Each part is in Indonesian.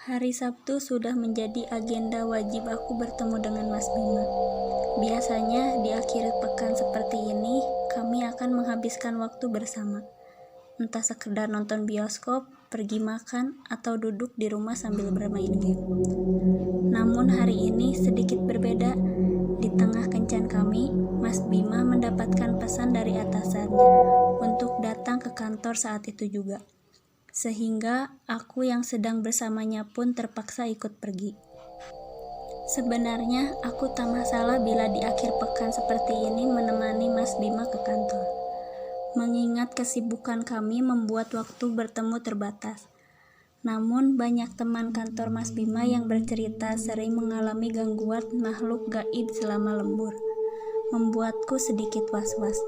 Hari Sabtu sudah menjadi agenda wajib aku bertemu dengan Mas Bima. Biasanya di akhir pekan seperti ini, kami akan menghabiskan waktu bersama. Entah sekedar nonton bioskop, pergi makan, atau duduk di rumah sambil bermain game. Namun hari ini sedikit berbeda. Di tengah kencan kami, Mas Bima mendapatkan pesan dari atasannya untuk datang ke kantor saat itu juga. Sehingga aku yang sedang bersamanya pun terpaksa ikut pergi. Sebenarnya aku tak masalah bila di akhir pekan seperti ini menemani Mas Bima ke kantor. Mengingat kesibukan kami membuat waktu bertemu terbatas. Namun banyak teman kantor Mas Bima yang bercerita sering mengalami gangguan makhluk gaib selama lembur. Membuatku sedikit was-was.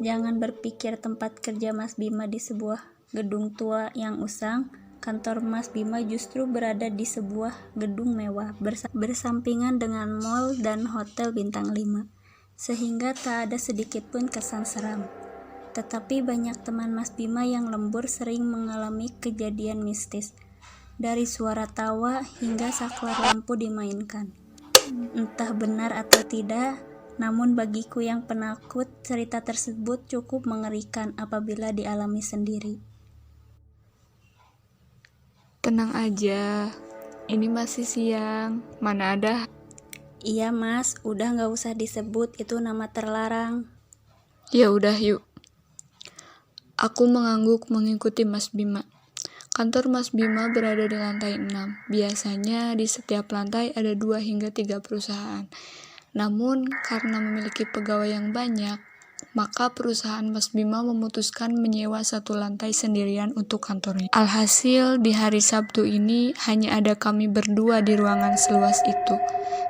Jangan berpikir tempat kerja Mas Bima di sebuah gedung tua yang usang. Kantor Mas Bima justru berada di sebuah gedung mewah bersampingan dengan mall dan hotel bintang 5, sehingga tak ada sedikit pun kesan seram. Tetapi banyak teman Mas Bima yang lembur sering mengalami kejadian mistis, dari suara tawa hingga saklar lampu dimainkan. Entah benar atau tidak, namun bagiku yang penakut, cerita tersebut cukup mengerikan apabila dialami sendiri. Tenang aja, ini masih siang, mana ada. Iya mas, udah gak usah disebut, itu nama terlarang. Ya udah yuk. Aku mengangguk mengikuti Mas Bima. Kantor Mas Bima berada di lantai 6. Biasanya di setiap lantai ada 2 hingga 3 perusahaan. Namun karena memiliki pegawai yang banyak, maka perusahaan Mas Bima memutuskan menyewa satu lantai sendirian untuk kantornya. Alhasil di hari Sabtu ini hanya ada kami berdua di ruangan seluas itu.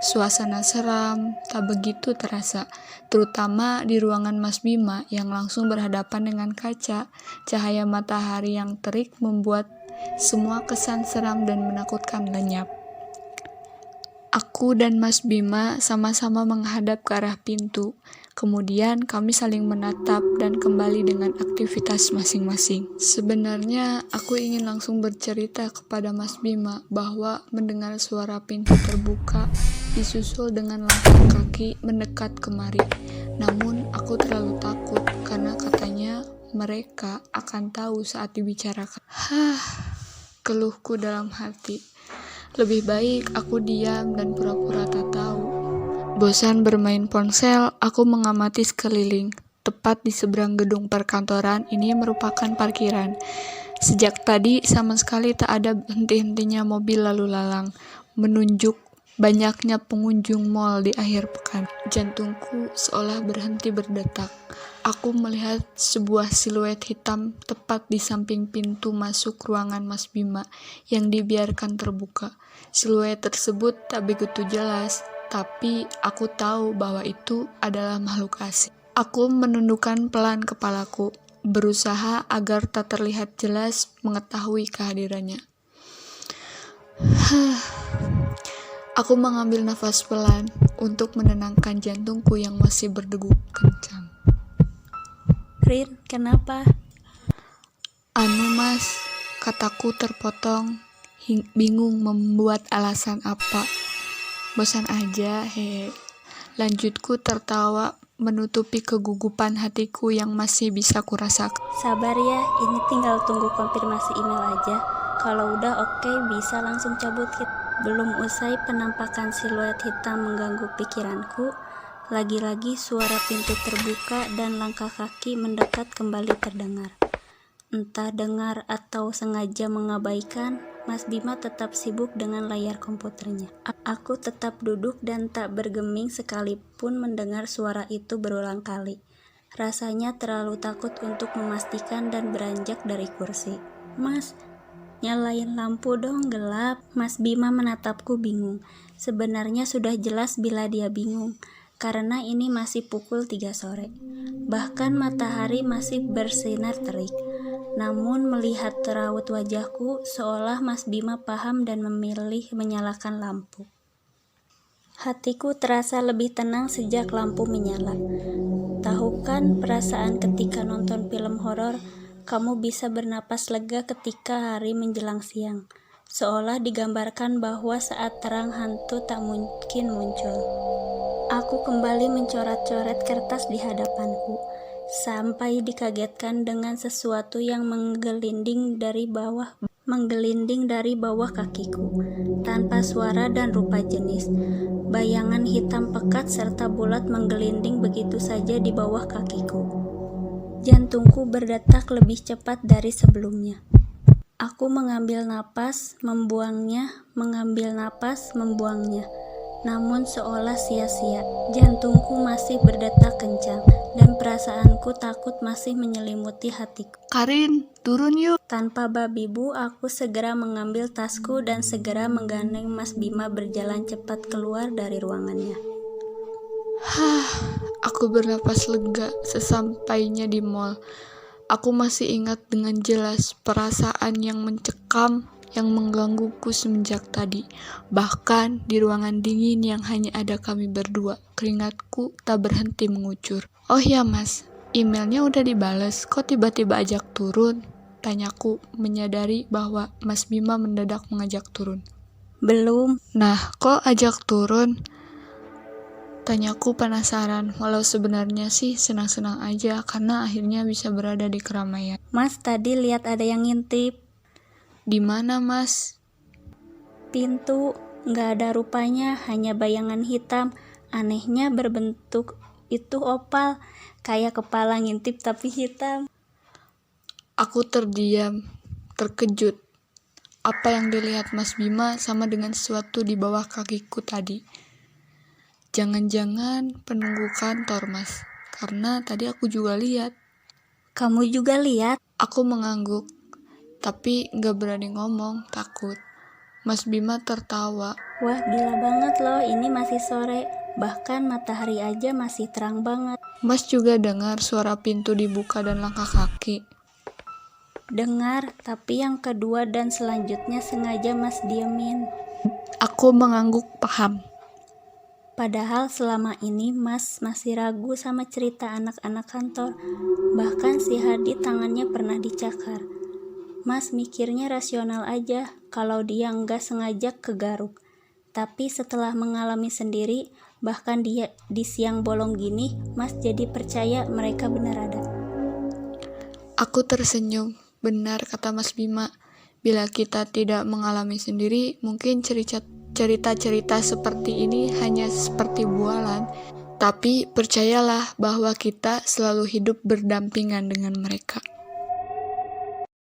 Suasana seram tak begitu terasa, terutama di ruangan Mas Bima yang langsung berhadapan dengan kaca. Cahaya matahari yang terik membuat semua kesan seram dan menakutkan lenyap. Aku dan Mas Bima sama-sama menghadap ke arah pintu. Kemudian kami saling menatap dan kembali dengan aktivitas masing-masing. Sebenarnya aku ingin langsung bercerita kepada Mas Bima bahwa mendengar suara pintu terbuka disusul dengan langkah kaki mendekat kemari. Namun aku terlalu takut karena katanya mereka akan tahu saat dibicarakan. Keluhku dalam hati. Lebih baik aku diam dan pura-pura tak tahu. Bosan bermain ponsel, aku mengamati sekeliling. Tepat di seberang gedung perkantoran ini merupakan parkiran. Sejak tadi sama sekali tak ada henti-hentinya mobil lalu lalang, menunjuk banyaknya pengunjung mal di akhir pekan. Jantungku seolah berhenti berdetak. Aku melihat sebuah siluet hitam tepat di samping pintu masuk ruangan Mas Bima yang dibiarkan terbuka. Siluet tersebut tak begitu jelas, tapi aku tahu bahwa itu adalah makhluk asing. Aku menundukkan pelan kepalaku, berusaha agar tak terlihat jelas mengetahui kehadirannya. Aku mengambil nafas pelan untuk menenangkan jantungku yang masih berdegup kencang. Rin, kenapa? Mas, kataku terpotong, bingung membuat alasan apa. Bosan aja, Lanjutku tertawa menutupi kegugupan hatiku yang masih bisa kurasakan. Sabar ya, ini tinggal tunggu konfirmasi email aja. Kalau udah oke, bisa langsung cabut. Belum usai penampakan siluet hitam mengganggu pikiranku, lagi-lagi suara pintu terbuka dan langkah kaki mendekat kembali terdengar. Entah dengar atau sengaja mengabaikan, Mas Bima tetap sibuk dengan layar komputernya. Aku tetap duduk dan tak bergeming sekalipun mendengar suara itu berulang kali. Rasanya terlalu takut untuk memastikan dan beranjak dari kursi. Mas, nyalain lampu dong, gelap. Mas Bima menatapku bingung. Sebenarnya sudah jelas bila dia bingung, karena ini masih pukul 3 sore. Bahkan matahari masih bersinar terik. Namun melihat raut wajahku, seolah Mas Bima paham dan memilih menyalakan lampu. Hatiku terasa lebih tenang sejak lampu menyala. Tahu kan perasaan ketika nonton film horor, kamu bisa bernapas lega ketika hari menjelang siang. seolah digambarkan bahwa saat terang hantu tak mungkin muncul. Aku kembali mencoret-coret kertas di hadapanku, sampai dikagetkan dengan sesuatu yang menggelinding dari bawah kakiku, tanpa suara dan rupa jenis. Bayangan hitam pekat serta bulat menggelinding begitu saja di bawah kakiku. Jantungku berdetak lebih cepat dari sebelumnya. Aku mengambil napas, membuangnya, mengambil napas, membuangnya. Namun seolah sia-sia, jantungku masih berdetak kencang, dan perasaanku takut masih menyelimuti hatiku. Karin, turun yuk. Tanpa babi bu, aku segera mengambil tasku dan segera menggandeng Mas Bima berjalan cepat keluar dari ruangannya. Aku bernapas lega sesampainya di mall. Aku masih ingat dengan jelas perasaan yang mencekam yang menggangguku semenjak tadi. Bahkan di ruangan dingin yang hanya ada kami berdua, keringatku tak berhenti mengucur. Oh ya mas, emailnya udah dibales, kok tiba-tiba ajak turun? Tanyaku, menyadari bahwa Mas Bima mendadak mengajak turun. Belum. Nah, kok ajak turun? Tanyaku penasaran, walau sebenarnya sih senang-senang aja karena akhirnya bisa berada di keramaian. Mas tadi lihat ada yang ngintip. Di mana mas? Pintu, nggak ada rupanya, hanya bayangan hitam. Anehnya berbentuk itu opal, kayak kepala ngintip tapi hitam. Aku terdiam, terkejut. Apa yang dilihat Mas Bima sama dengan sesuatu di bawah kakiku tadi. Jangan-jangan penunggu kantor mas, karena tadi aku juga lihat. Kamu juga lihat? Aku mengangguk, tapi gak berani ngomong, takut. Mas Bima tertawa. Wah gila banget loh, ini masih sore. Bahkan matahari aja masih terang banget. Mas juga dengar suara pintu dibuka dan langkah kaki. Dengar, tapi yang kedua dan selanjutnya sengaja mas diemin. Aku mengangguk paham. Padahal selama ini mas masih ragu sama cerita anak-anak kantor. Bahkan si Hadi tangannya pernah dicakar. Mas mikirnya rasional aja kalau dia nggak sengaja kegaruk. Tapi setelah mengalami sendiri, bahkan dia di siang bolong gini, mas jadi percaya mereka benar ada. Aku tersenyum. Benar kata Mas Bima. Bila kita tidak mengalami sendiri, mungkin cerita-cerita seperti ini hanya seperti bualan. Tapi percayalah bahwa kita selalu hidup berdampingan dengan mereka.